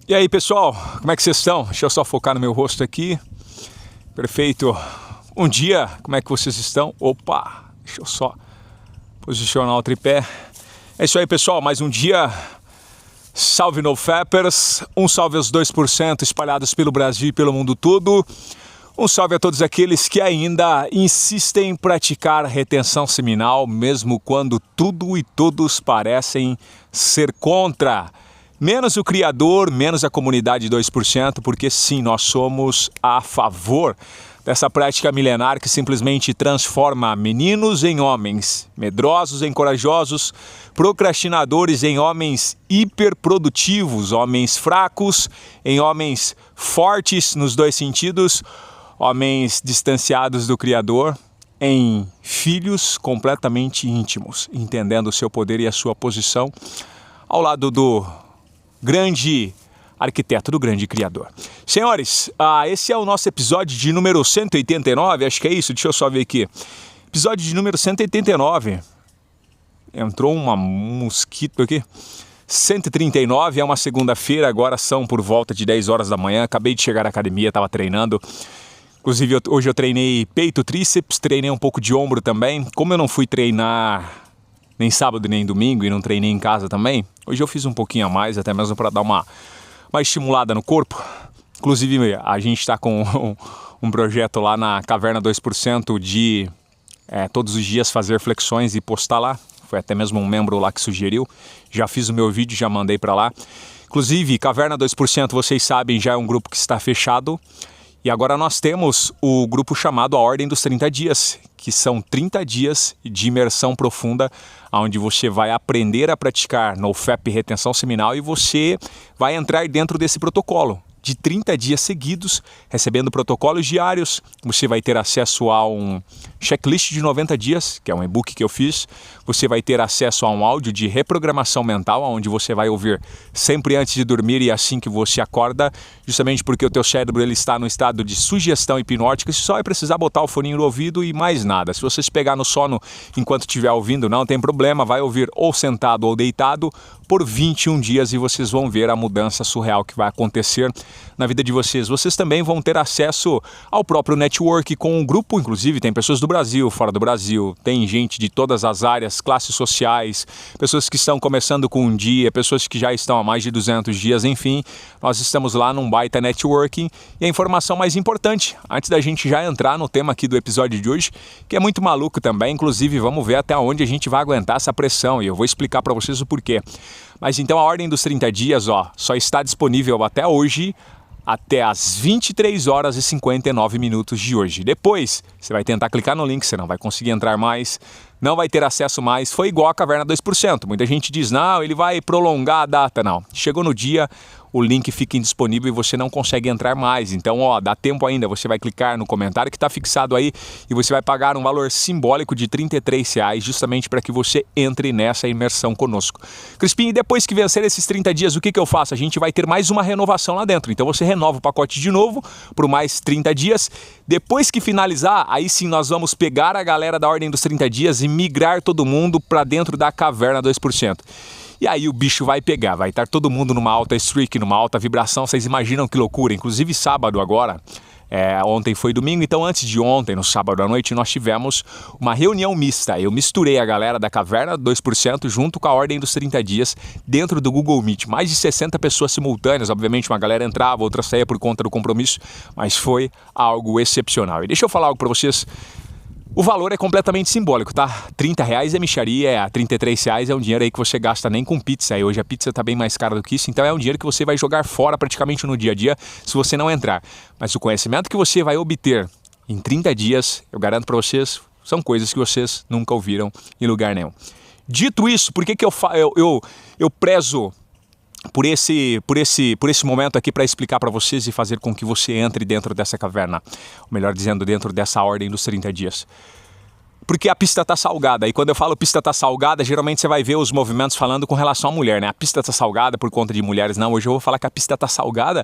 E aí, pessoal, como é que vocês estão? Deixa eu só focar no meu rosto aqui. Perfeito. Bom dia, como é que vocês estão? Opa, deixa eu só posicionar o tripé. É isso aí, pessoal, mais um dia. Salve NoFappers, um salve aos 2% espalhados pelo Brasil e pelo mundo todo. Um salve a todos aqueles que ainda insistem em praticar retenção seminal, mesmo quando tudo e todos parecem ser contra. Menos o criador, menos a comunidade 2%, porque sim, nós somos a favor dessa prática milenar que simplesmente transforma meninos em homens, medrosos em corajosos, procrastinadores em homens hiperprodutivos, homens fracos em homens fortes nos dois sentidos, homens distanciados do Criador em filhos completamente íntimos, entendendo o seu poder e a sua posição ao lado do grande arquiteto, do grande criador. Senhores, esse é o nosso episódio de número 189, acho que é isso, deixa eu só ver aqui. Episódio de número 189. Entrou um mosquito aqui. 139, é uma segunda-feira, agora são por volta de 10 horas da manhã, acabei de chegar na academia, estava treinando. Inclusive, hoje eu treinei peito, tríceps, treinei um pouco de ombro também. Como eu não fui treinar nem sábado nem domingo e não treinei em casa também, hoje eu fiz um pouquinho a mais, até mesmo para dar uma estimulada no corpo. Inclusive, a gente está com um projeto lá na Caverna 2% de todos os dias fazer flexões e postar lá. Foi até mesmo um membro lá que sugeriu. Já fiz o meu vídeo, já mandei para lá. Inclusive, Caverna 2%, vocês sabem, já é um grupo que está fechado. E agora nós temos o grupo chamado A Ordem dos 30 Dias, que são 30 dias de imersão profunda, onde você vai aprender a praticar NoFap retenção seminal e você vai entrar dentro desse protocolo de 30 dias seguidos, recebendo protocolos diários. Você vai ter acesso a um checklist de 90 dias, que é um e-book que eu fiz. Você vai ter acesso a um áudio de reprogramação mental, onde você vai ouvir sempre antes de dormir e assim que você acorda, justamente porque o teu cérebro ele está no estado de sugestão hipnótica. Você só vai precisar botar o foninho no ouvido e mais nada. Se você se pegar no sono enquanto estiver ouvindo, não tem problema, vai ouvir ou sentado ou deitado por 21 dias e vocês vão ver a mudança surreal que vai acontecer na vida de vocês. Vocês também vão ter acesso ao próprio network com um grupo, inclusive tem pessoas do Brasil, fora do Brasil, tem gente de todas as áreas, classes sociais, pessoas que estão começando com um dia, pessoas que já estão há mais de 200 dias, enfim, nós estamos lá num baita networking. E a informação mais importante, antes da gente já entrar no tema aqui do episódio de hoje, que é muito maluco também, inclusive vamos ver até onde a gente vai aguentar essa pressão e eu vou explicar para vocês o porquê. Mas então a Ordem dos 30 Dias, só está disponível até hoje, até as 23 horas e 59 minutos de hoje. Depois, você vai tentar clicar no link, você não vai conseguir entrar mais, não vai ter acesso mais. Foi igual a Caverna 2%. Muita gente diz, não, ele vai prolongar a data. Não, chegou no dia, o link fica indisponível e você não consegue entrar mais. Então, dá tempo ainda. Você vai clicar no comentário que está fixado aí e você vai pagar um valor simbólico de R$33, justamente para que você entre nessa imersão conosco. Crispim, e depois que vencer esses 30 dias, o que eu faço? A gente vai ter mais uma renovação lá dentro. Então, você renova o pacote de novo por mais 30 dias. Depois que finalizar, aí sim nós vamos pegar a galera da Ordem dos 30 Dias e migrar todo mundo para dentro da Caverna 2%. E aí o bicho vai pegar, vai estar todo mundo numa alta streak, numa alta vibração, vocês imaginam que loucura. Inclusive sábado agora, ontem foi domingo, então antes de ontem, no sábado à noite, nós tivemos uma reunião mista. Eu misturei a galera da Caverna 2% junto com a Ordem dos 30 Dias dentro do Google Meet. Mais de 60 pessoas simultâneas, obviamente uma galera entrava, outra saía por conta do compromisso, mas foi algo excepcional. E deixa eu falar algo para vocês. O valor é completamente simbólico, tá? R$30 é mixaria, R$33 é um dinheiro aí que você gasta nem com pizza. E hoje a pizza tá bem mais cara do que isso, então é um dinheiro que você vai jogar fora praticamente no dia a dia se você não entrar. Mas o conhecimento que você vai obter em 30 dias, eu garanto para vocês, são coisas que vocês nunca ouviram em lugar nenhum. Dito isso, por que eu prezo por esse momento aqui para explicar para vocês e fazer com que você entre dentro dessa caverna, ou melhor dizendo, dentro dessa ordem dos 30 dias. Porque a pista tá salgada, e quando eu falo pista tá salgada, geralmente você vai ver os movimentos falando com relação à mulher, né? A pista tá salgada por conta de mulheres. Não, hoje eu vou falar que a pista tá salgada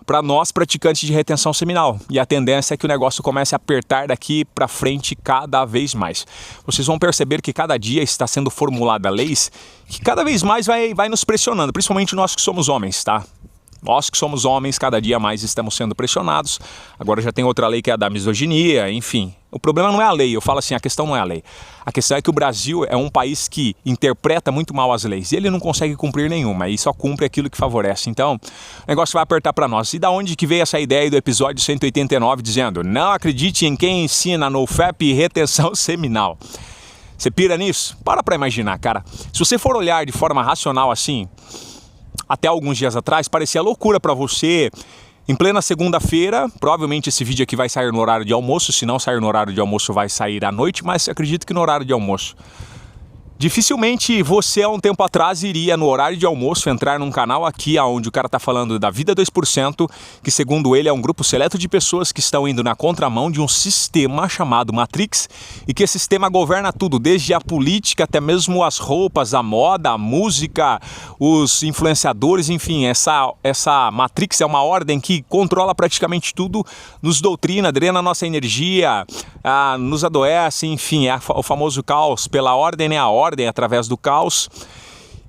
para nós praticantes de retenção seminal. E a tendência é que o negócio comece a apertar daqui para frente cada vez mais. Vocês vão perceber que cada dia está sendo formulada leis que cada vez mais vai nos pressionando, principalmente nós que somos homens, tá? Nós que somos homens, cada dia mais estamos sendo pressionados. Agora já tem outra lei que é a da misoginia, enfim. O problema não é a lei, eu falo assim, a questão não é a lei. A questão é que o Brasil é um país que interpreta muito mal as leis e ele não consegue cumprir nenhuma e só cumpre aquilo que favorece. Então, o negócio vai apertar para nós. E da onde que veio essa ideia do episódio 189 dizendo: não acredite em quem ensina NoFap e retenção seminal? Você pira nisso? Para imaginar, cara. Se você for olhar de forma racional assim, até alguns dias atrás, parecia loucura para você. Em plena segunda-feira, provavelmente esse vídeo aqui vai sair no horário de almoço. Se não sair no horário de almoço, vai sair à noite, mas acredito que no horário de almoço. Dificilmente você, há um tempo atrás, iria no horário de almoço entrar num canal aqui onde o cara está falando da Vida 2%, que segundo ele é um grupo seleto de pessoas que estão indo na contramão de um sistema chamado Matrix e que esse sistema governa tudo, desde a política até mesmo as roupas, a moda, a música, os influenciadores, enfim, essa Matrix é uma ordem que controla praticamente tudo, nos doutrina, drena a nossa energia, nos adoece, enfim, é o famoso caos. Pela ordem, né? A ordem através do caos.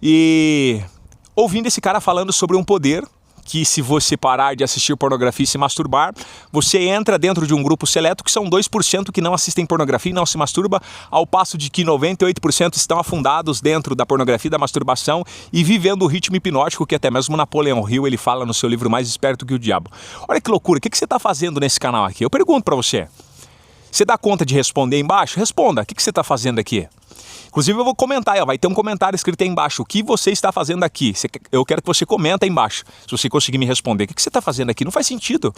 E ouvindo esse cara falando sobre um poder que, se você parar de assistir pornografia e se masturbar, você entra dentro de um grupo seleto que são 2% que não assistem pornografia e não se masturba, ao passo de que 98% estão afundados dentro da pornografia e da masturbação e vivendo o ritmo hipnótico que até mesmo Napoleão Hill ele fala no seu livro Mais Esperto que o Diabo. Olha que loucura, o que você está fazendo nesse canal aqui? Eu pergunto para você. Você dá conta de responder aí embaixo? Responda, o que você está fazendo aqui? Inclusive eu vou comentar, vai ter um comentário escrito aí embaixo. O que você está fazendo aqui? Eu quero que você comenta aí embaixo, se você conseguir me responder. O que você está fazendo aqui? Não faz sentido.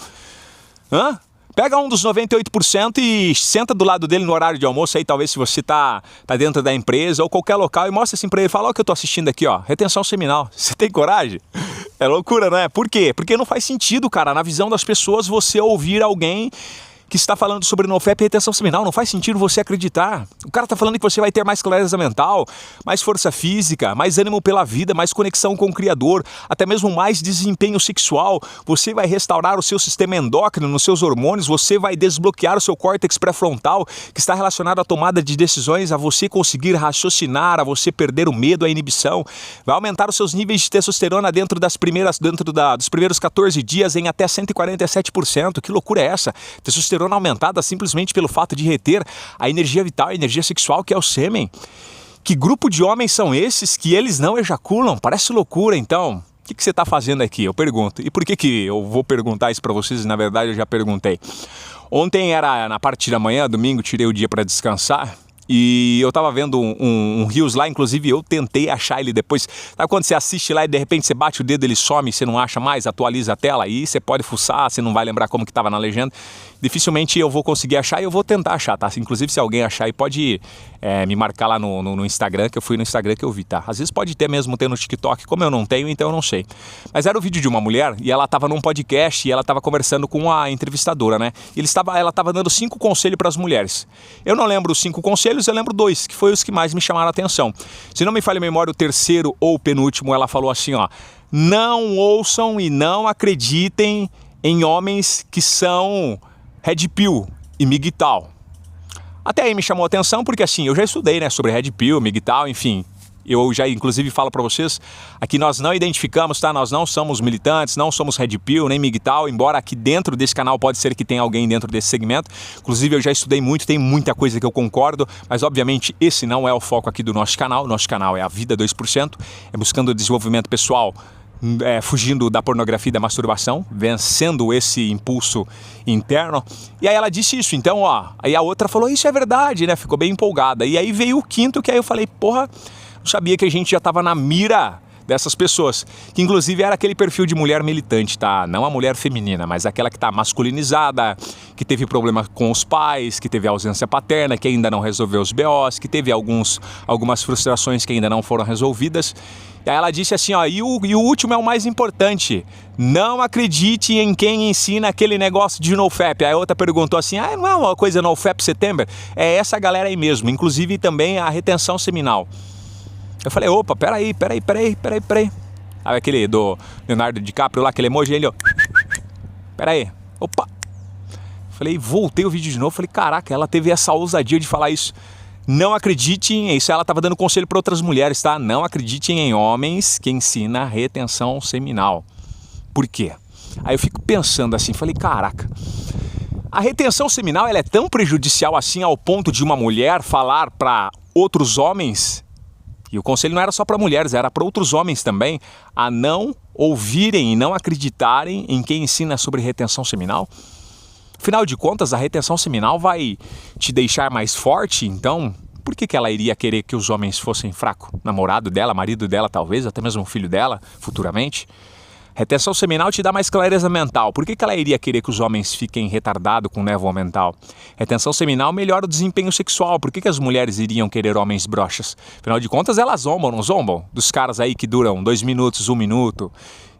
Pega um dos 98% e senta do lado dele no horário de almoço aí, talvez se você tá dentro da empresa ou qualquer local, e mostra assim pra ele, fala: ó, o que eu tô assistindo aqui, ó, retenção seminal. Você tem coragem? É loucura, né? Por quê? Porque não faz sentido, cara, na visão das pessoas, você ouvir alguém que está falando sobre NoFap e retenção seminal. Não faz sentido você acreditar. O cara está falando que você vai ter mais clareza mental, mais força física, mais ânimo pela vida, mais conexão com o Criador, até mesmo mais desempenho sexual. Você vai restaurar o seu sistema endócrino, nos seus hormônios, você vai desbloquear o seu córtex pré-frontal, que está relacionado à tomada de decisões, a você conseguir raciocinar, a você perder o medo, a inibição. Vai aumentar os seus níveis de testosterona dentro dos primeiros 14 dias em até 147%. Que loucura é essa? Testosterona aumentada simplesmente pelo fato de reter a energia vital, a energia sexual, que é o sêmen. Que grupo de homens são esses que eles não ejaculam? Parece loucura, então. O que você está fazendo aqui? Eu pergunto. E por que eu vou perguntar isso para vocês? Na verdade, eu já perguntei. Ontem era na parte da manhã, domingo, tirei o dia para descansar. E eu tava vendo um Reels lá, inclusive eu tentei achar ele depois. Sabe quando você assiste lá e de repente você bate o dedo, ele some e você não acha mais, atualiza a tela, aí você pode fuçar, você não vai lembrar como que tava na legenda. Dificilmente eu vou conseguir achar e eu vou tentar achar, tá? Inclusive se alguém achar aí pode me marcar lá no Instagram, que eu fui no Instagram que eu vi, tá? Às vezes pode ter no TikTok, como eu não tenho, então eu não sei. Mas era o vídeo de uma mulher e ela tava num podcast e ela tava conversando com a entrevistadora, né? E ela tava dando 5 conselhos para as mulheres. Eu não lembro os 5 conselhos, eu lembro 2, que foi os que mais me chamaram a atenção. Se não me falha a memória, o terceiro ou penúltimo, ela falou assim, ó: não ouçam e não acreditem em homens que são Red Pill e MGTOW. Até aí me chamou a atenção porque assim, eu já estudei, né, sobre Red Pill, MGTOW, enfim. Eu já inclusive falo para vocês, aqui nós não identificamos, tá? Nós não somos militantes, não somos Red Pill, nem MGTOW, embora aqui dentro desse canal pode ser que tenha alguém dentro desse segmento. Inclusive eu já estudei muito, tem muita coisa que eu concordo, mas obviamente esse não é o foco aqui do nosso canal. Nosso canal é a Vida 2%, é buscando o desenvolvimento pessoal, fugindo da pornografia e da masturbação, vencendo esse impulso interno. E aí ela disse isso, então ó, aí a outra falou, isso é verdade, né? Ficou bem empolgada. E aí veio o quinto, que aí eu falei, porra, sabia que a gente já estava na mira dessas pessoas, que inclusive era aquele perfil de mulher militante, tá? Não a mulher feminina, mas aquela que está masculinizada, que teve problema com os pais, que teve ausência paterna, que ainda não resolveu os BOs, que teve algumas frustrações que ainda não foram resolvidas. E aí ela disse assim, ó, e o último é o mais importante, não acredite em quem ensina aquele negócio de NoFap. Aí a outra perguntou assim, não é uma coisa NoFap September? É essa galera aí mesmo, inclusive também a retenção seminal. Eu falei, opa, peraí. Sabe aquele do Leonardo DiCaprio lá, aquele emoji, ele, ó. Peraí, opa. Falei, voltei o vídeo de novo, falei, caraca, ela teve essa ousadia de falar isso. Não acreditem, isso ela estava dando conselho para outras mulheres, tá? Não acreditem em homens que ensinam retenção seminal. Por quê? Aí eu fico pensando assim, falei, caraca, a retenção seminal ela é tão prejudicial assim ao ponto de uma mulher falar para outros homens, e o conselho não era só para mulheres, era para outros homens também, a não ouvirem e não acreditarem em quem ensina sobre retenção seminal? Afinal de contas, a retenção seminal vai te deixar mais forte, então por que ela iria querer que os homens fossem fracos? Namorado dela, marido dela talvez, até mesmo filho dela, futuramente? Retenção seminal te dá mais clareza mental. Por que ela iria querer que os homens fiquem retardados com névoa mental? Retenção seminal melhora o desempenho sexual. Por que as mulheres iriam querer homens broxas? Afinal de contas, elas zombam, não zombam? Dos caras aí que duram 2 minutos, 1 minuto.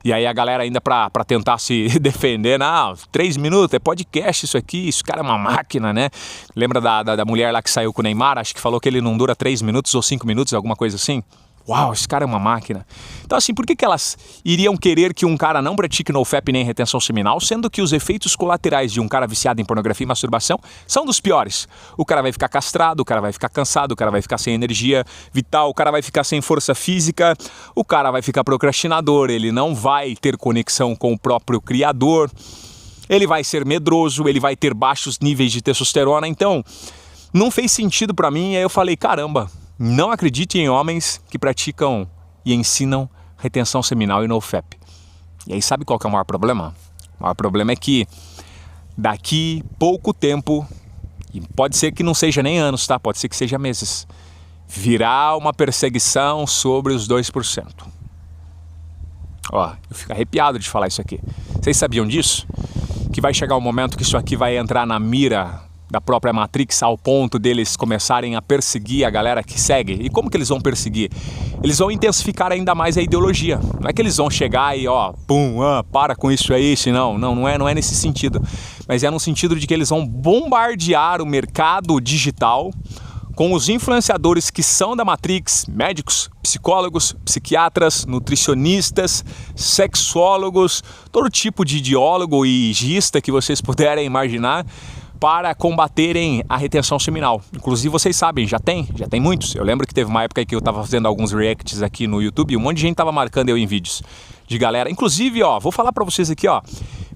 E aí a galera ainda pra tentar se defender, não, 3 minutos, é podcast isso aqui, esse cara é uma máquina, né? Lembra da mulher lá que saiu com o Neymar? Acho que falou que ele não dura 3 minutos ou 5 minutos, alguma coisa assim. Uau, esse cara é uma máquina. Então assim, por que elas iriam querer que um cara não pratique NoFap nem retenção seminal, sendo que os efeitos colaterais de um cara viciado em pornografia e masturbação são dos piores? O cara vai ficar castrado, o cara vai ficar cansado, o cara vai ficar sem energia vital, o cara vai ficar sem força física, o cara vai ficar procrastinador, ele não vai ter conexão com o próprio criador, ele vai ser medroso, ele vai ter baixos níveis de testosterona. Então, não fez sentido pra mim, e aí eu falei, caramba, não acredite em homens que praticam e ensinam retenção seminal e NoFap. E aí sabe qual que é o maior problema? O maior problema é que daqui pouco tempo, e pode ser que não seja nem anos, tá? Pode ser que seja meses, virá uma perseguição sobre os 2%. Ó, eu fico arrepiado de falar isso aqui. Vocês sabiam disso? Que vai chegar um momento que isso aqui vai entrar na mira da própria Matrix ao ponto deles começarem a perseguir a galera que segue. E como que eles vão perseguir? Eles vão intensificar ainda mais a ideologia. Não é que eles vão chegar e para com isso aí, não é nesse sentido. Mas é no sentido de que eles vão bombardear o mercado digital com os influenciadores que são da Matrix, médicos, psicólogos, psiquiatras, nutricionistas, sexólogos, todo tipo de ideólogo e higista que vocês puderem imaginar, para combaterem a retenção seminal. Inclusive vocês sabem, já tem muitos. Eu lembro que teve uma época que eu estava fazendo alguns reacts aqui no YouTube e um monte de gente estava marcando eu em vídeos de galera. Inclusive, vou falar para vocês aqui,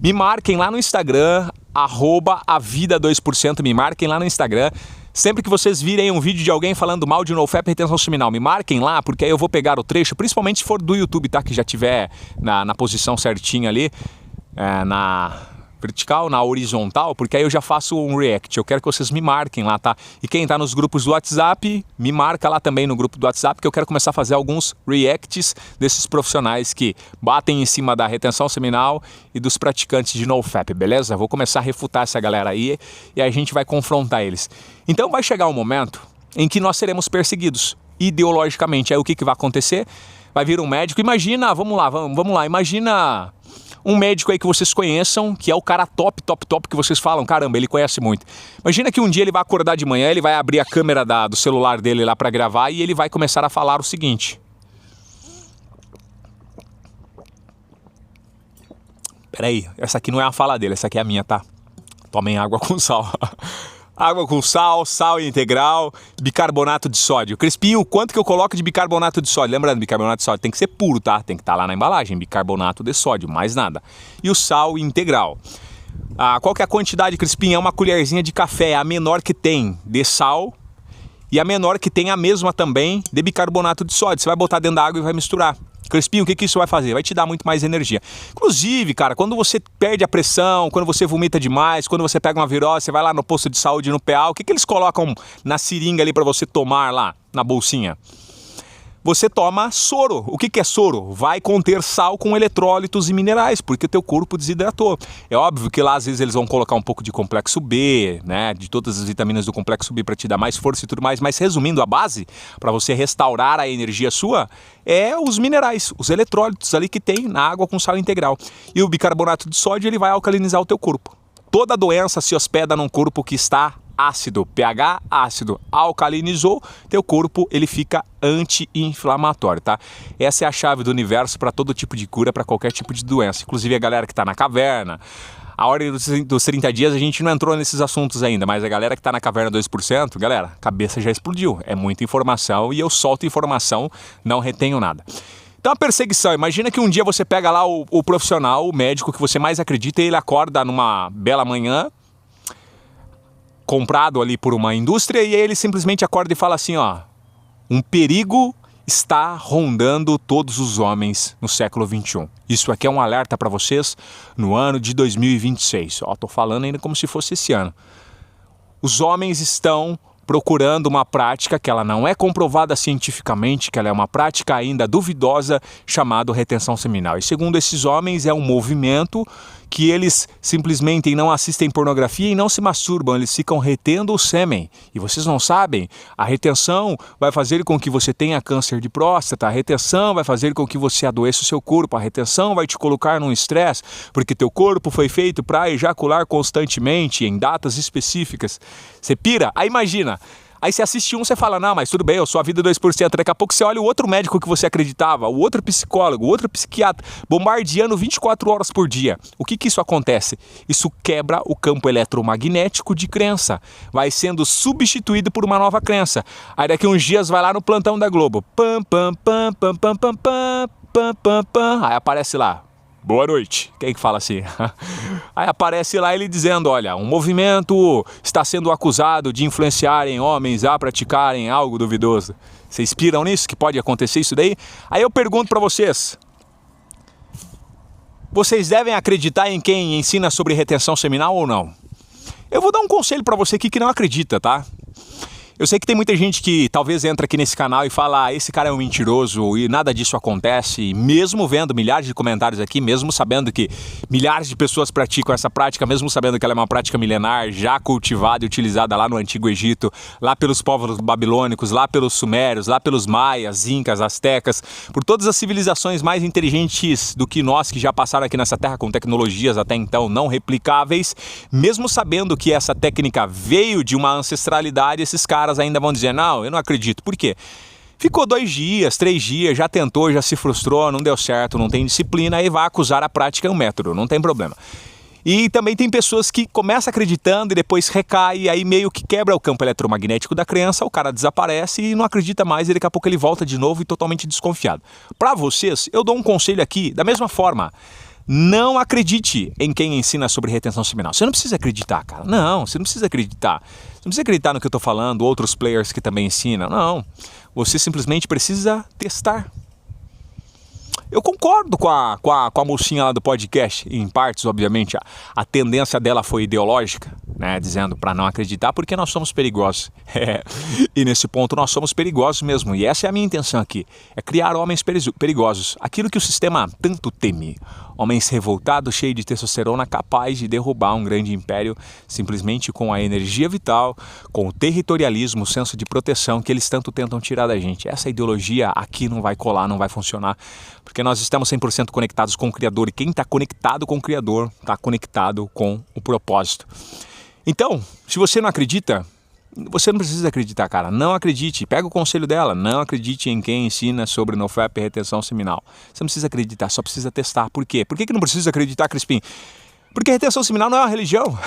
me marquem lá no Instagram, @avida2%, me marquem lá no Instagram. Sempre que vocês virem um vídeo de alguém falando mal de NoFap e retenção seminal, me marquem lá, porque aí eu vou pegar o trecho, principalmente se for do YouTube, tá? Que já tiver na posição certinha ali, na vertical, na horizontal, porque aí eu já faço um react. Eu quero que vocês me marquem lá, tá? E quem tá nos grupos do WhatsApp, me marca lá também no grupo do WhatsApp, que eu quero começar a fazer alguns reacts desses profissionais que batem em cima da retenção seminal e dos praticantes de NoFap, beleza? Vou começar a refutar essa galera aí e a gente vai confrontar eles. Então vai chegar um momento em que nós seremos perseguidos ideologicamente. Aí o que vai acontecer? Vai vir um médico, imagina, vamos lá, imagina um médico aí que vocês conheçam, que é o cara top, que vocês falam, caramba, ele conhece muito. Imagina que um dia ele vai acordar de manhã, ele vai abrir a câmera do celular dele lá para gravar e ele vai começar a falar o seguinte. Peraí, essa aqui não é a fala dele, essa aqui é a minha, tá? Tomem água com sal. Água com sal, sal integral, bicarbonato de sódio. Crespinho, quanto que eu coloco de bicarbonato de sódio? Lembrando, bicarbonato de sódio tem que ser puro, tá? Tem que estar lá na embalagem, bicarbonato de sódio, mais nada. E o sal integral. Qual que é a quantidade, Crespinho? É uma colherzinha de café, a menor que tem de sal e a menor que tem a mesma também de bicarbonato de sódio. Você vai botar dentro da água e vai misturar. Crespinho, o que isso vai fazer? Vai te dar muito mais energia. Inclusive, cara, quando você perde a pressão, quando você vomita demais, quando você pega uma virose, você vai lá no posto de saúde, no PA, o que eles colocam na seringa ali para você tomar lá, na bolsinha? Você toma soro. O que é soro? Vai conter sal com eletrólitos e minerais, porque o teu corpo desidratou. É óbvio que lá às vezes eles vão colocar um pouco de complexo B, né, de todas as vitaminas do complexo B para te dar mais força e tudo mais, mas resumindo, a base para você restaurar a energia sua é os minerais, os eletrólitos ali que tem na água com sal integral. E o bicarbonato de sódio, ele vai alcalinizar o teu corpo. Toda doença se hospeda num corpo que está ácido, pH ácido, alcalinizou, teu corpo ele fica anti-inflamatório, tá? Essa é a chave do universo para todo tipo de cura, para qualquer tipo de doença, inclusive a galera que está na caverna. A ordem dos 30 dias a gente não entrou nesses assuntos ainda, mas a galera que está na caverna 2%, galera, a cabeça já explodiu, é muita informação e eu solto informação, não retenho nada. Então a perseguição, imagina que um dia você pega lá o profissional, o médico que você mais acredita e ele acorda numa bela manhã, comprado ali por uma indústria, e aí ele simplesmente acorda e fala assim, ó, um perigo está rondando todos os homens no século XXI. Isso aqui é um alerta para vocês no ano de 2026. Ó, tô falando ainda como se fosse esse ano. Os homens estão procurando uma prática que ela não é comprovada cientificamente, que ela é uma prática ainda duvidosa, chamada retenção seminal. E segundo esses homens, é um movimento que eles simplesmente não assistem pornografia e não se masturbam, eles ficam retendo o sêmen. E vocês não sabem, a retenção vai fazer com que você tenha câncer de próstata, a retenção vai fazer com que você adoeça o seu corpo, a retenção vai te colocar num estresse, porque teu corpo foi feito para ejacular constantemente em datas específicas. Você pira? Aí imagina. Aí você assiste você fala, não, mas tudo bem, eu sou a vida 2%. Daqui a pouco você olha o outro médico que você acreditava, o outro psicólogo, o outro psiquiatra, bombardeando 24 horas por dia. O que isso acontece? Isso quebra o campo eletromagnético de crença. Vai sendo substituído por uma nova crença. Aí daqui uns dias vai lá no plantão da Globo. Pam, pam, pam, pam, pam, pam, pam, pam, pam, pam. Aí aparece lá. Boa noite. Quem que fala assim? Aí aparece lá ele dizendo, olha, um movimento está sendo acusado de influenciarem homens a praticarem algo duvidoso. Vocês piram nisso? Que pode acontecer isso daí? Aí eu pergunto para vocês, vocês devem acreditar em quem ensina sobre retenção seminal ou não? Eu vou dar um conselho para você aqui que não acredita, tá? Eu sei que tem muita gente que talvez entra aqui nesse canal e fala, ah, esse cara é um mentiroso e nada disso acontece, e mesmo vendo milhares de comentários aqui, mesmo sabendo que milhares de pessoas praticam essa prática, mesmo sabendo que ela é uma prática milenar, já cultivada e utilizada lá no Antigo Egito, lá pelos povos babilônicos, lá pelos sumérios, lá pelos maias, incas, astecas, por todas as civilizações mais inteligentes do que nós que já passaram aqui nessa terra com tecnologias até então não replicáveis, mesmo sabendo que essa técnica veio de uma ancestralidade, esses caras ainda vão dizer, não, eu não acredito. Por quê? Ficou 2 dias, 3 dias, já tentou, já se frustrou, não deu certo, não tem disciplina, aí vai acusar a prática e o método, não tem problema. E também tem pessoas que começam acreditando e depois recai, e aí meio que quebra o campo eletromagnético da crença, o cara desaparece e não acredita mais, e daqui a pouco ele volta de novo e totalmente desconfiado. Para vocês, eu dou um conselho aqui, da mesma forma. Não acredite em quem ensina sobre retenção seminal. Você não precisa acreditar, cara. Não, você não precisa acreditar. Você não precisa acreditar no que eu estou falando, outros players que também ensinam. Não, você simplesmente precisa testar. Eu concordo com a mocinha lá do podcast, em partes, obviamente, a tendência dela foi ideológica, né, dizendo para não acreditar porque nós somos perigosos. E nesse ponto nós somos perigosos mesmo, e essa é a minha intenção aqui, é criar homens perigosos, aquilo que o sistema tanto teme. Homens revoltados, cheios de testosterona, capazes de derrubar um grande império simplesmente com a energia vital, com o territorialismo, o senso de proteção que eles tanto tentam tirar da gente. Essa ideologia aqui não vai colar, não vai funcionar, porque nós estamos 100% conectados com o Criador, e quem está conectado com o Criador está conectado com o propósito. Então, se você não acredita, você não precisa acreditar, cara. Não acredite. Pega o conselho dela. Não acredite em quem ensina sobre NoFap e retenção seminal. Você não precisa acreditar, só precisa testar. Por quê? Por que não precisa acreditar, Crispim? Porque a retenção seminal não é uma religião.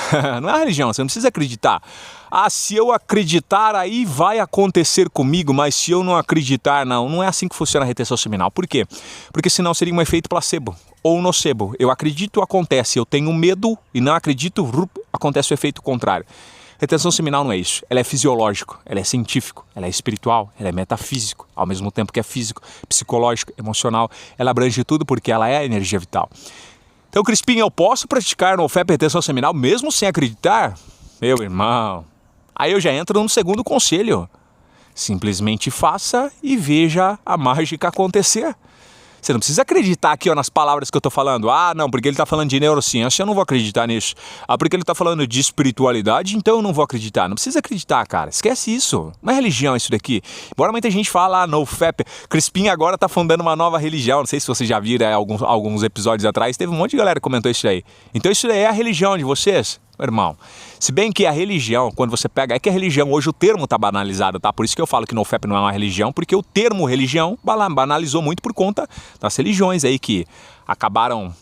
Não é uma religião, você não precisa acreditar. Ah, se eu acreditar, aí vai acontecer comigo, mas se eu não acreditar, não. Não é assim que funciona a retenção seminal. Por quê? Porque senão seria um efeito placebo ou nocebo. Eu acredito, acontece. Eu tenho medo e não acredito, acontece o efeito contrário. Retenção seminal não é isso, ela é fisiológico, ela é científico, ela é espiritual, ela é metafísico, ao mesmo tempo que é físico, psicológico, emocional, ela abrange tudo porque ela é a energia vital. Então, Crispim, eu posso praticar NoFap e retenção seminal mesmo sem acreditar? Meu irmão, aí eu já entro no segundo conselho, simplesmente faça e veja a mágica acontecer. Você não precisa acreditar aqui nas palavras que eu estou falando. Ah, não, porque ele está falando de neurociência, eu não vou acreditar nisso. Ah, porque ele está falando de espiritualidade, então eu não vou acreditar. Não precisa acreditar, cara. Esquece isso. Não é religião isso daqui. Embora muita gente fala, NoFap. Crispim agora está fundando uma nova religião. Não sei se vocês já viram alguns episódios atrás. Teve um monte de galera que comentou isso aí. Então isso daí é a religião de vocês? Meu irmão, se bem que a religião, quando você pega, é que a religião, hoje o termo está banalizado, tá? Por isso que eu falo que NoFap não é uma religião, porque o termo religião banalizou muito por conta das religiões aí que acabaram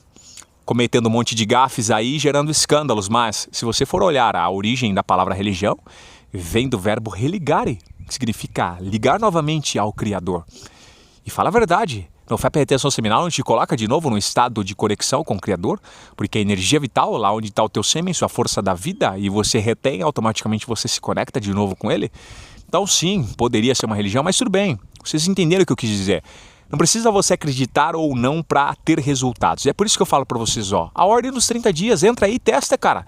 cometendo um monte de gafes aí, gerando escândalos. Mas se você for olhar a origem da palavra religião, vem do verbo religare, que significa ligar novamente ao Criador. E fala a verdade, NoFap retenção seminal te coloca de novo no estado de conexão com o Criador, porque a energia vital, lá onde está o teu sêmen, sua força da vida, e você retém, automaticamente você se conecta de novo com ele. Então sim, poderia ser uma religião, mas tudo bem, vocês entenderam o que eu quis dizer. Não precisa você acreditar ou não para ter resultados. É por isso que eu falo para vocês, a ordem dos 30 dias, entra aí e testa, cara.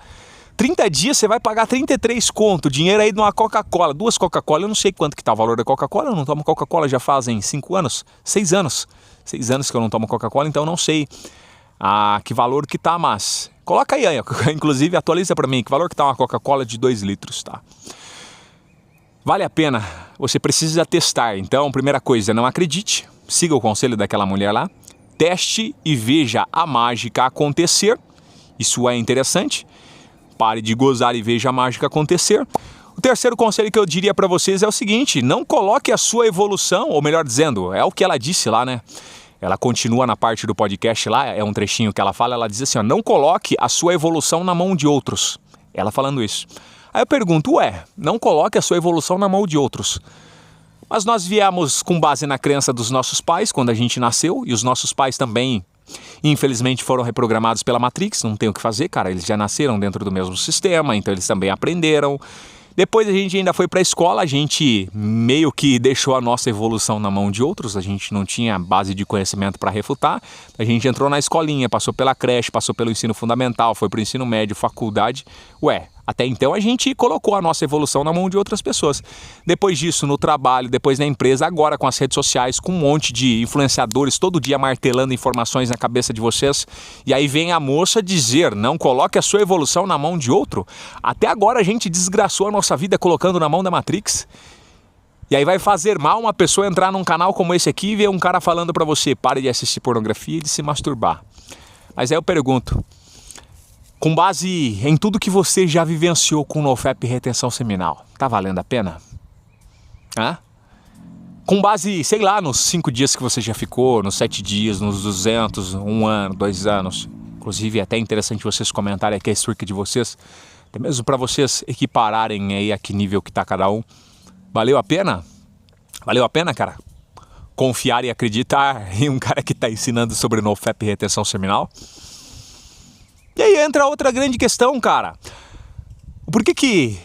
30 dias você vai pagar 33 conto, dinheiro aí de uma Coca-Cola, 2 Coca-Cola, eu não sei quanto que tá o valor da Coca-Cola, eu não tomo Coca-Cola já fazem 5 anos, 6 anos. 6 anos que eu não tomo Coca-Cola, então não sei que valor que tá, mas coloca aí, inclusive atualiza para mim, que valor que tá uma Coca-Cola de 2 litros, tá? Vale a pena, você precisa testar, então primeira coisa, não acredite, siga o conselho daquela mulher lá, teste e veja a mágica acontecer, isso é interessante. Pare de gozar e veja a mágica acontecer. O terceiro conselho que eu diria para vocês é o seguinte, não coloque a sua evolução, ou melhor dizendo, é o que ela disse lá, né? Ela continua na parte do podcast lá, é um trechinho que ela fala, ela diz assim, não coloque a sua evolução na mão de outros. Ela falando isso. Aí eu pergunto, não coloque a sua evolução na mão de outros. Mas nós viemos com base na crença dos nossos pais, quando a gente nasceu, e os nossos pais também, infelizmente, foram reprogramados pela Matrix, não tem o que fazer, cara, eles já nasceram dentro do mesmo sistema, então eles também aprenderam. Depois a gente ainda foi para a escola, a gente meio que deixou a nossa evolução na mão de outros, a gente não tinha base de conhecimento para refutar, a gente entrou na escolinha, passou pela creche, passou pelo ensino fundamental, foi para o ensino médio, faculdade, até então a gente colocou a nossa evolução na mão de outras pessoas. Depois disso, no trabalho, depois na empresa, agora com as redes sociais, com um monte de influenciadores todo dia martelando informações na cabeça de vocês. E aí vem a moça dizer, não coloque a sua evolução na mão de outro. Até agora a gente desgraçou a nossa vida colocando na mão da Matrix. E aí vai fazer mal uma pessoa entrar num canal como esse aqui e ver um cara falando pra você, pare de assistir pornografia e de se masturbar. Mas aí eu pergunto, com base em tudo que você já vivenciou com NoFap retenção seminal, tá valendo a pena? Com base, sei lá, nos 5 dias que você já ficou, nos 7 dias, nos 200, 1 ano, 2 anos. Inclusive é até interessante vocês comentarem aqui a streak de vocês, até mesmo para vocês equipararem aí a que nível que tá cada um. Valeu a pena? Valeu a pena, cara? Confiar e acreditar em um cara que tá ensinando sobre NoFap retenção seminal? E aí entra outra grande questão, cara. Por que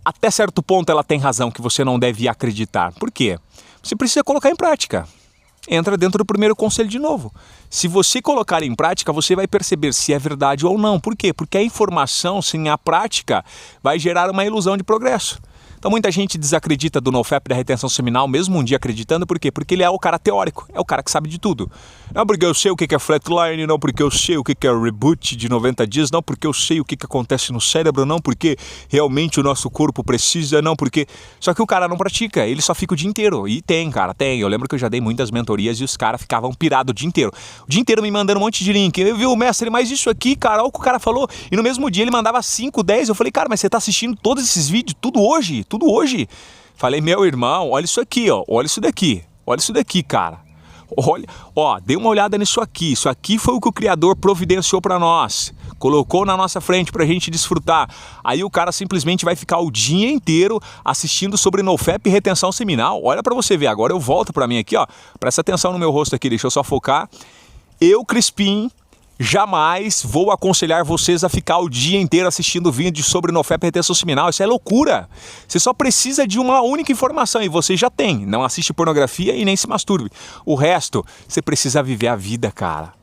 até certo ponto ela tem razão que você não deve acreditar? Por quê? Você precisa colocar em prática. Entra dentro do primeiro conselho de novo. Se você colocar em prática, você vai perceber se é verdade ou não. Por quê? Porque a informação sem a prática vai gerar uma ilusão de progresso. Então muita gente desacredita do NoFap da retenção seminal, mesmo um dia acreditando, por quê? Porque ele é o cara teórico, é o cara que sabe de tudo. Não porque eu sei o que é flatline, não porque eu sei o que é reboot de 90 dias, não porque eu sei o que acontece no cérebro, não porque realmente o nosso corpo precisa, não porque... Só que o cara não pratica, ele só fica o dia inteiro. E tem, cara, tem. Eu lembro que eu já dei muitas mentorias e os caras ficavam pirados o dia inteiro. O dia inteiro me mandando um monte de link. Eu vi o mestre, mas isso aqui, cara, olha o que o cara falou. E no mesmo dia ele mandava 5, 10. Eu falei, cara, mas você tá assistindo todos esses vídeos, tudo hoje? Tudo hoje. Falei, meu irmão, olha isso aqui, olha isso daqui, cara. Olha, dê uma olhada nisso aqui. Isso aqui foi o que o Criador providenciou para nós. Colocou na nossa frente pra gente desfrutar. Aí o cara simplesmente vai ficar o dia inteiro assistindo sobre NoFap e retenção seminal. Olha pra você ver, agora eu volto pra mim aqui, presta atenção no meu rosto aqui, deixa eu só focar. Eu, Crispim, jamais vou aconselhar vocês a ficar o dia inteiro assistindo vídeos sobre NoFap e retenção seminal. Isso é loucura. Você só precisa de uma única informação e você já tem. Não assiste pornografia e nem se masturbe. O resto, você precisa viver a vida, cara.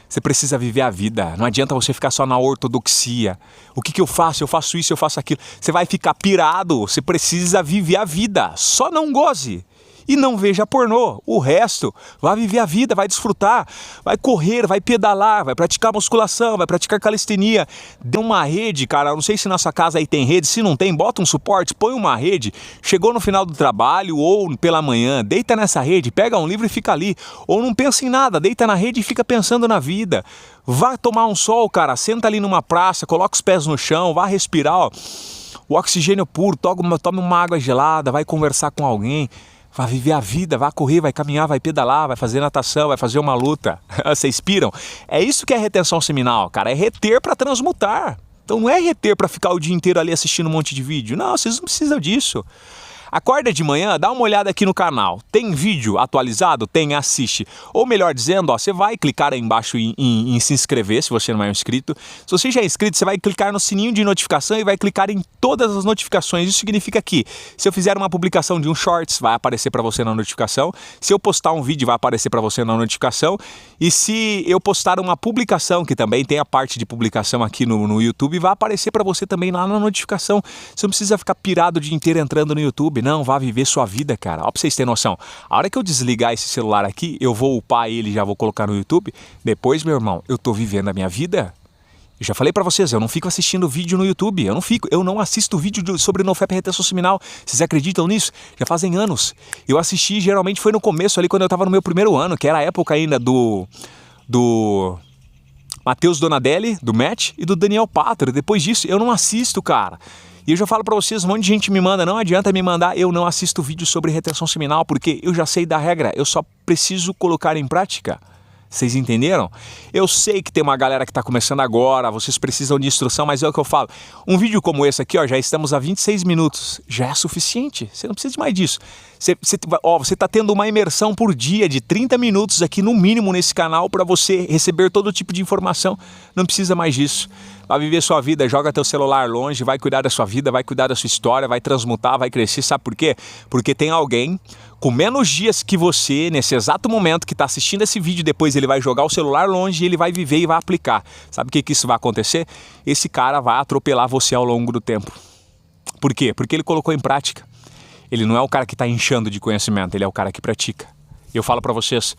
Você precisa viver a vida. Não adianta você ficar só na ortodoxia. O que eu faço? Eu faço isso, eu faço aquilo. Você vai ficar pirado. Você precisa viver a vida. Só não goze. E não veja pornô. O resto, vai viver a vida, vai desfrutar, vai correr, vai pedalar, vai praticar musculação, vai praticar calistenia. Dê uma rede, cara, não sei se na sua casa aí tem rede, se não tem, bota um suporte, põe uma rede. Chegou no final do trabalho ou pela manhã, deita nessa rede, pega um livro e fica ali. Ou não pensa em nada, deita na rede e fica pensando na vida. Vá tomar um sol, cara, senta ali numa praça, coloca os pés no chão, vá respirar, o oxigênio puro, tome uma água gelada, vai conversar com alguém. Vai viver a vida, vai correr, vai caminhar, vai pedalar, vai fazer natação, vai fazer uma luta. Vocês piram? É isso que é retenção seminal, cara. É reter para transmutar. Então não é reter para ficar o dia inteiro ali assistindo um monte de vídeo. Não, vocês não precisam disso. Acorda de manhã, dá uma olhada aqui no canal. Tem vídeo atualizado? Tem, assiste. Ou melhor dizendo, ó, você vai clicar aí embaixo em se inscrever, se você não é inscrito. Se você já é inscrito, você vai clicar no sininho de notificação e vai clicar em todas as notificações. Isso significa que se eu fizer uma publicação de um Shorts, vai aparecer para você na notificação. Se eu postar um vídeo, vai aparecer para você na notificação. E se eu postar uma publicação, que também tem a parte de publicação aqui no YouTube, vai aparecer para você também lá na notificação. Você não precisa ficar pirado o dia inteiro entrando no YouTube. Não, vá viver sua vida, cara. Ó, pra vocês terem noção. A hora que eu desligar esse celular aqui, eu vou upar ele e já vou colocar no YouTube. Depois, meu irmão, eu tô vivendo a minha vida. Eu já falei pra vocês, eu não fico assistindo vídeo no YouTube. Eu não assisto vídeo sobre NoFap e retenção seminal. Vocês acreditam nisso? Já fazem anos. Eu assisti, geralmente foi no começo ali, quando eu tava no meu primeiro ano, que era a época ainda do Matheus Donadelli, do Matt, e do Daniel Pátria. Depois disso, eu não assisto, cara. E eu já falo pra vocês, um monte de gente me manda, não adianta me mandar, eu não assisto vídeo sobre retenção seminal, porque eu já sei da regra, eu só preciso colocar em prática. Vocês entenderam? Eu sei que tem uma galera que está começando agora, vocês precisam de instrução, mas é o que eu falo. Um vídeo como esse aqui, ó, já estamos a 26 minutos, já é suficiente, você não precisa de mais disso. Você está tendo uma imersão por dia de 30 minutos aqui no mínimo nesse canal para você receber todo tipo de informação, não precisa mais disso. Vai viver sua vida, joga teu celular longe, vai cuidar da sua vida, vai cuidar da sua história, vai transmutar, vai crescer, sabe por quê? Porque tem alguém com menos dias que você, nesse exato momento que está assistindo esse vídeo, depois ele vai jogar o celular longe e ele vai viver e vai aplicar. Sabe o que isso vai acontecer? Esse cara vai atropelar você ao longo do tempo. Por quê? Porque ele colocou em prática. Ele não é o cara que está inchando de conhecimento, ele é o cara que pratica. Eu falo para vocês,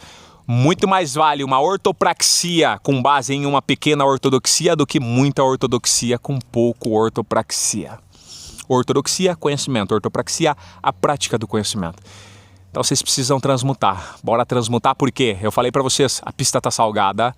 muito mais vale uma ortopraxia com base em uma pequena ortodoxia do que muita ortodoxia com pouco ortopraxia. Ortodoxia, conhecimento. Ortopraxia, a prática do conhecimento. Então vocês precisam transmutar. Bora transmutar porque eu falei para vocês, a pista tá salgada,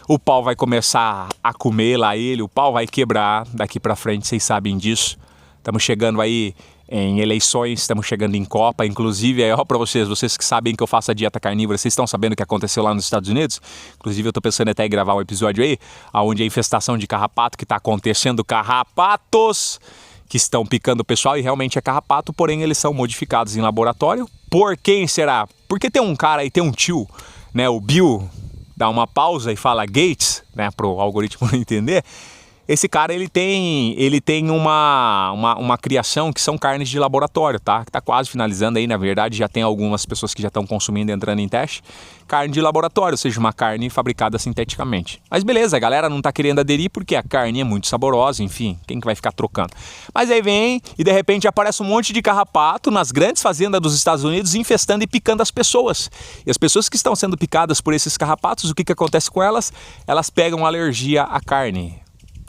o pau vai começar a comer lá ele, o pau vai quebrar daqui para frente, vocês sabem disso. Estamos chegando aí em eleições, estamos chegando em Copa, inclusive, ó, para vocês que sabem que eu faço a dieta carnívora, vocês estão sabendo o que aconteceu lá nos Estados Unidos? Inclusive eu tô pensando até em gravar um episódio aí, onde a infestação de carrapato que está acontecendo, carrapatos que estão picando o pessoal, e realmente é carrapato, porém eles são modificados em laboratório. Por quem será? Porque tem um cara aí, tem um tio, né, o Bill, dá uma pausa e fala Gates, né, pro algoritmo não entender. Esse cara, ele tem uma criação que são carnes de laboratório, tá? Que tá quase finalizando aí, na verdade, já tem algumas pessoas que já estão consumindo, entrando em teste. Carne de laboratório, ou seja, uma carne fabricada sinteticamente. Mas beleza, a galera não tá querendo aderir porque a carne é muito saborosa, enfim, quem que vai ficar trocando? Mas aí vem e de repente aparece um monte de carrapato nas grandes fazendas dos Estados Unidos infestando e picando as pessoas. E as pessoas que estão sendo picadas por esses carrapatos, o que que acontece com elas? Elas pegam alergia à carne.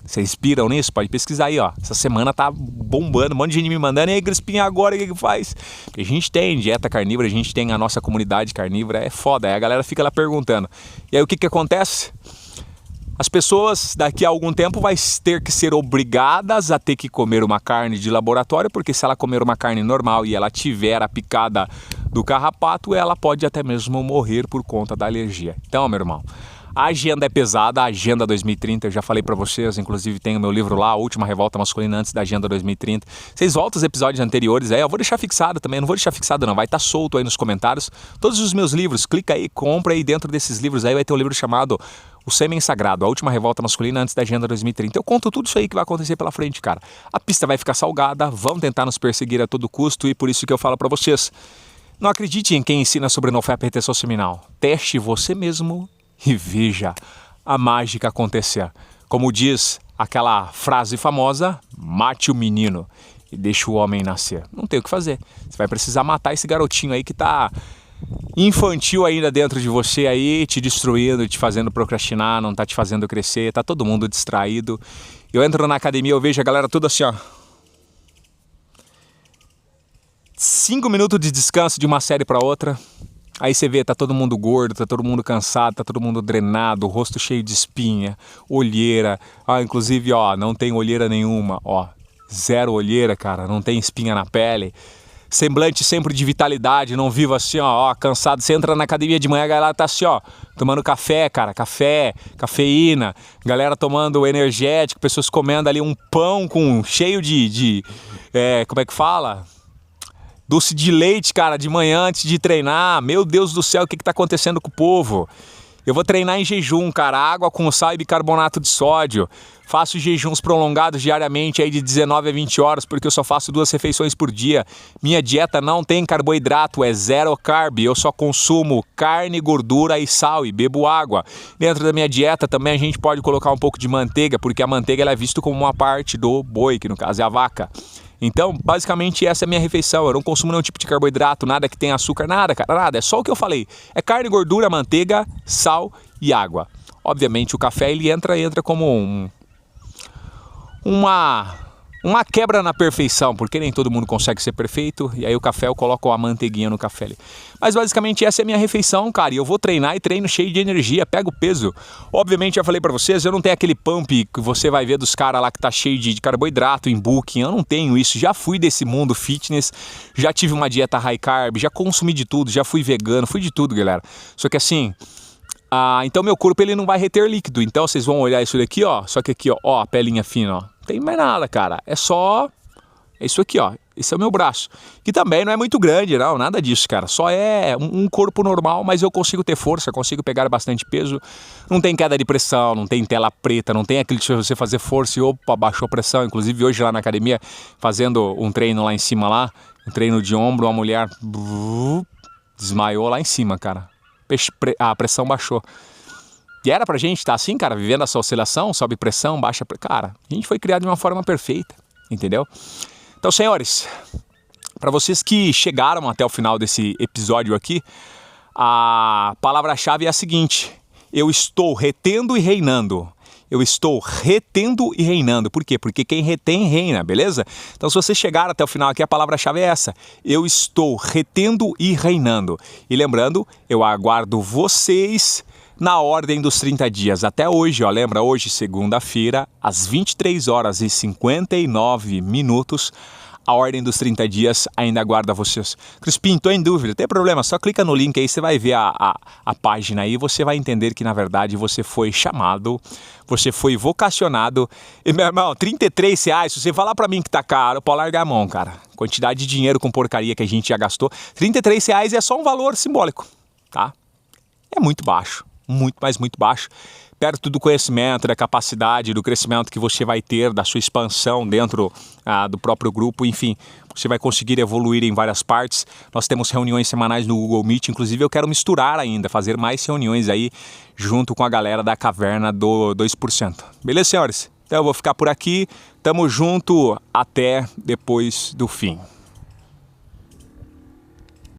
Vocês piram nisso? Pode pesquisar aí, ó. Essa semana tá bombando, um monte de gente me mandando. E aí, Crispinha, agora o que faz? Porque a gente tem dieta carnívora, a gente tem a nossa comunidade carnívora, é foda. Aí a galera fica lá perguntando. E aí o que que acontece? As pessoas daqui a algum tempo vai ter que ser obrigadas a ter que comer uma carne de laboratório, porque se ela comer uma carne normal e ela tiver a picada do carrapato, ela pode até mesmo morrer por conta da alergia. Então, meu irmão, a agenda é pesada, a Agenda 2030, eu já falei pra vocês, inclusive tem o meu livro lá, A Última Revolta Masculina Antes da Agenda 2030. Vocês voltam os episódios anteriores aí, eu vou deixar fixado também, não vou deixar fixado não, vai estar solto aí nos comentários. Todos os meus livros, clica aí, compra aí, dentro desses livros aí vai ter um livro chamado O Sêmen Sagrado, A Última Revolta Masculina Antes da Agenda 2030. Eu conto tudo isso aí que vai acontecer pela frente, cara. A pista vai ficar salgada, vão tentar nos perseguir a todo custo e por isso que eu falo pra vocês, não acredite em quem ensina sobre NoFap e retenção seminal. Teste você mesmo e veja a mágica acontecer. Como diz aquela frase famosa, mate o menino e deixe o homem nascer. Não tem o que fazer. Você vai precisar matar esse garotinho aí que tá infantil ainda dentro de você aí, te destruindo, te fazendo procrastinar, não tá te fazendo crescer, tá todo mundo distraído. Eu entro na academia, eu vejo a galera tudo assim, ó. 5 minutos de descanso de uma série para outra. Aí você vê, tá todo mundo gordo, tá todo mundo cansado, tá todo mundo drenado, o rosto cheio de espinha, olheira. Inclusive, ó, não tem olheira nenhuma, ó. Zero olheira, cara, não tem espinha na pele. Semblante sempre de vitalidade, não vivo assim, ó, cansado. Você entra na academia de manhã, a galera tá assim, ó, tomando café, cara, café, cafeína. Galera tomando energético, pessoas comendo ali um pão cheio de como é que fala? Doce de leite, cara, de manhã antes de treinar. Meu Deus do céu, o que tá acontecendo com o povo? Eu vou treinar em jejum, cara, água com sal e bicarbonato de sódio. Faço jejuns prolongados diariamente aí de 19 a 20 horas, porque eu só faço 2 refeições por dia. Minha dieta não tem carboidrato, é zero carb. Eu só consumo carne, gordura e sal e bebo água. Dentro da minha dieta também a gente pode colocar um pouco de manteiga, porque a manteiga ela é vista como uma parte do boi, que no caso é a vaca. Então, basicamente, essa é a minha refeição. Eu não consumo nenhum tipo de carboidrato, nada que tenha açúcar, nada, cara, nada. É só o que eu falei. É carne, gordura, manteiga, sal e água. Obviamente, o café, ele entra como uma quebra na perfeição, porque nem todo mundo consegue ser perfeito, e aí o café eu coloco a manteiguinha no café ali. Mas basicamente essa é a minha refeição, cara, e eu vou treinar e treino cheio de energia, pego peso. Obviamente, já falei pra vocês, eu não tenho aquele pump que você vai ver dos caras lá que tá cheio de carboidrato em booking, eu não tenho isso, já fui desse mundo fitness, já tive uma dieta high carb, já consumi de tudo, já fui vegano, fui de tudo, galera. Só que assim... então meu corpo ele não vai reter líquido, então vocês vão olhar isso daqui, ó, só que aqui, ó, a pelinha fina, ó, não tem mais nada, cara, é isso aqui, ó, esse é o meu braço, que também não é muito grande, não, nada disso, cara, só é um corpo normal, mas eu consigo ter força, consigo pegar bastante peso, não tem queda de pressão, não tem tela preta, não tem aquele de você fazer força e opa, baixou a pressão, inclusive hoje lá na academia, fazendo um treino lá em cima lá, um treino de ombro, uma mulher desmaiou lá em cima, cara. A pressão baixou. E era pra gente estar assim, cara, vivendo essa oscilação, sobe pressão, baixa pressão. Cara, a gente foi criado de uma forma perfeita, entendeu? Então, senhores, para vocês que chegaram até o final desse episódio aqui, a palavra-chave é a seguinte: eu estou retendo e reinando. Eu estou retendo e reinando. Por quê? Porque quem retém, reina, beleza? Então, se vocês chegaram até o final aqui, a palavra-chave é essa. Eu estou retendo e reinando. E lembrando, eu aguardo vocês na ordem dos 30 dias. Até hoje, ó, lembra? Hoje, segunda-feira, às 23 horas e 59 minutos, a ordem dos 30 dias ainda aguarda vocês. Crispim, tô em dúvida, não tem problema, só clica no link aí, você vai ver a página aí, você vai entender que na verdade você foi chamado, você foi vocacionado. E meu irmão, R$33, se você falar pra mim que tá caro, pode largar a mão, cara. Quantidade de dinheiro com porcaria que a gente já gastou, R$33 é só um valor simbólico, tá? É muito baixo, muito, mas muito baixo. Perto do conhecimento, da capacidade, do crescimento que você vai ter, da sua expansão dentro do próprio grupo, enfim, você vai conseguir evoluir em várias partes. Nós temos reuniões semanais no Google Meet, inclusive eu quero misturar ainda, fazer mais reuniões aí junto com a galera da Caverna do 2%. Beleza, senhores? Então eu vou ficar por aqui, tamo junto, até depois do fim.